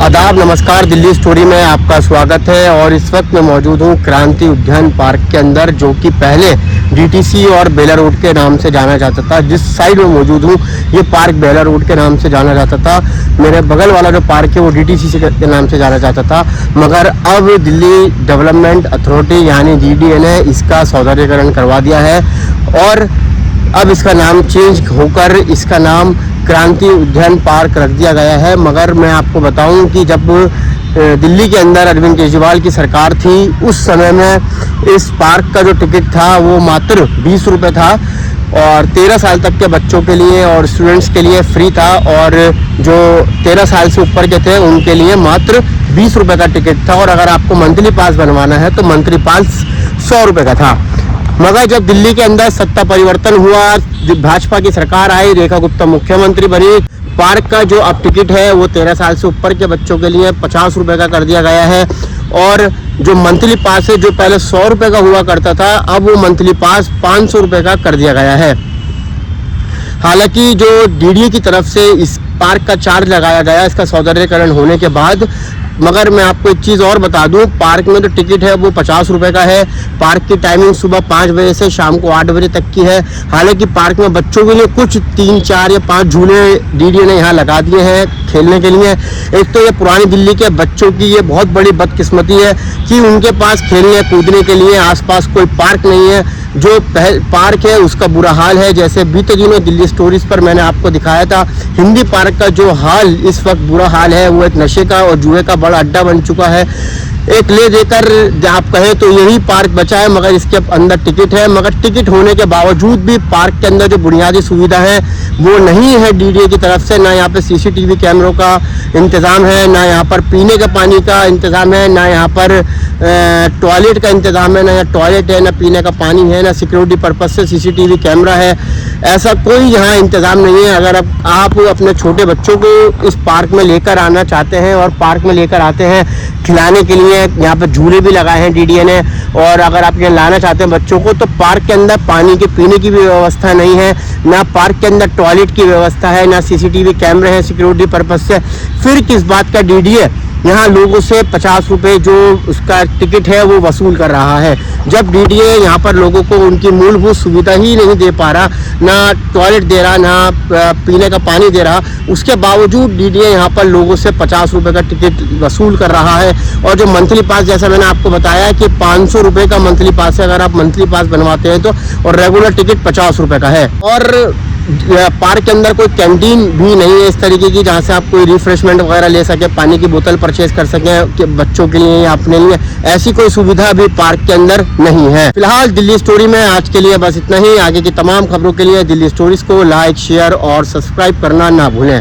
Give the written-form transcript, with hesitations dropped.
आदाब, नमस्कार। दिल्ली स्टोरी में आपका स्वागत है और इस वक्त मैं मौजूद हूँ क्रांति उद्यान पार्क के अंदर, जो कि पहले डीटीसी और बेला रोड के नाम से जाना जाता था। जिस साइड में मौजूद हूँ ये पार्क बेला रोड के नाम से जाना जाता था। मेरे बगल वाला जो पार्क है वो डीटीसी के नाम से जाना जाता था, मगर अब दिल्ली डेवलपमेंट अथॉरिटी यानी DDA ने इसका सौंदर्यीकरण करवा दिया है और अब इसका नाम चेंज होकर इसका नाम क्रांति उद्यान पार्क रख दिया गया है। मगर मैं आपको बताऊं कि जब दिल्ली के अंदर अरविंद केजरीवाल की सरकार थी उस समय में इस पार्क का जो टिकट था वो मात्र 20 रुपये था और 13 साल तक के बच्चों के लिए और स्टूडेंट्स के लिए फ्री था, और जो 13 साल से ऊपर के थे उनके लिए मात्र 20 रुपये का टिकट था। और अगर आपको मंथली पास बनवाना है तो मंथली पास 100 रुपये का था। मगर जब दिल्ली के अंदर सत्ता परिवर्तन हुआ, भाजपा की सरकार आई, रेखा गुप्ता मुख्यमंत्री बनी, पार्क का जो अब टिकट है वो 13 साल से ऊपर के बच्चों के लिए 50 रुपये का कर दिया गया है। और जो मंथली पास है जो पहले 100 रुपये का हुआ करता था, अब वो मंथली पास 500 रुपये का कर दिया गया है। हालांकि जो DDA की तरफ से इस पार्क का चार्ज लगाया गया इसका सौंदर्यीकरण होने के बाद, मगर मैं आपको एक चीज़ और बता दूं, पार्क में जो टिकट है वो 50 रुपये का है। पार्क की टाइमिंग सुबह 5 बजे से शाम को 8 बजे तक की है। हालांकि पार्क में बच्चों के लिए कुछ 3, 4 या 5 झूले DDA ने यहाँ लगा दिए हैं खेलने के लिए। एक तो ये पुरानी दिल्ली के बच्चों की ये बहुत बड़ी बदकिस्मती है कि उनके पास खेलने कूदने के लिए आसपास कोई पार्क नहीं है। जो पार्क है उसका बुरा हाल है। जैसे बीते दिनों दिल्ली स्टोरीज पर मैंने आपको दिखाया था, हिंदी पार्क का जो हाल इस वक्त बुरा हाल है वो एक नशे का और जुए का बड़ा अड्डा बन चुका है। एक ले देकर आप कहें तो यही पार्क बचा है, मगर इसके अंदर टिकट है। मगर टिकट होने के बावजूद भी पार्क के अंदर जो बुनियादी सुविधा है वो नहीं है DDA की तरफ से। ना यहाँ पे CCTV कैमरों का इंतज़ाम है, ना यहाँ पर पीने के पानी का इंतज़ाम है, ना यहाँ पर टॉयलेट का इंतज़ाम है। ना यहाँ टॉयलेट है, ना पीने का पानी है, ना सिक्योरिटी पर्पज़ से CCTV कैमरा है। ऐसा कोई यहाँ इंतज़ाम नहीं है। अगर आप अपने छोटे बच्चों को इस पार्क में लेकर आना चाहते हैं और पार्क में लेकर आते हैं खिलाने के लिए, यहाँ पर झूले भी लगाए हैं DDA ने, और अगर आप यहाँ लाना चाहते हैं बच्चों को तो पार्क के अंदर पानी के पीने की भी व्यवस्था नहीं है, ना पार्क के अंदर टॉयलेट की व्यवस्था है, ना CCTV कैमरे हैं सिक्योरिटी पर्पज़ से। फिर किस बात का DDA यहाँ लोगों से 50 रुपये जो उसका टिकट है वो वसूल कर रहा है, जब DDA यहाँ पर लोगों को उनकी मूलभूत सुविधा ही नहीं दे पा रहा, ना टॉयलेट दे रहा, ना पीने का पानी दे रहा। उसके बावजूद DDA यहाँ पर लोगों से 50 रुपये का टिकट वसूल कर रहा है। और जो मंथली पास, जैसा मैंने आपको बताया कि 500 रुपये का मंथली पास है अगर आप मंथली पास बनवाते हैं तो, और रेगुलर टिकट 50 रुपये का है। और पार्क के अंदर कोई कैंटीन भी नहीं है इस तरीके की जहाँ से आप कोई रिफ्रेशमेंट वगैरह ले सके, पानी की बोतल परचेज कर सकें कि बच्चों के लिए या अपने लिए। ऐसी कोई सुविधा भी पार्क के अंदर नहीं है। फिलहाल दिल्ली स्टोरी में आज के लिए बस इतना ही। आगे की तमाम खबरों के लिए दिल्ली स्टोरीज को लाइक, शेयर और सब्सक्राइब करना ना भूलें।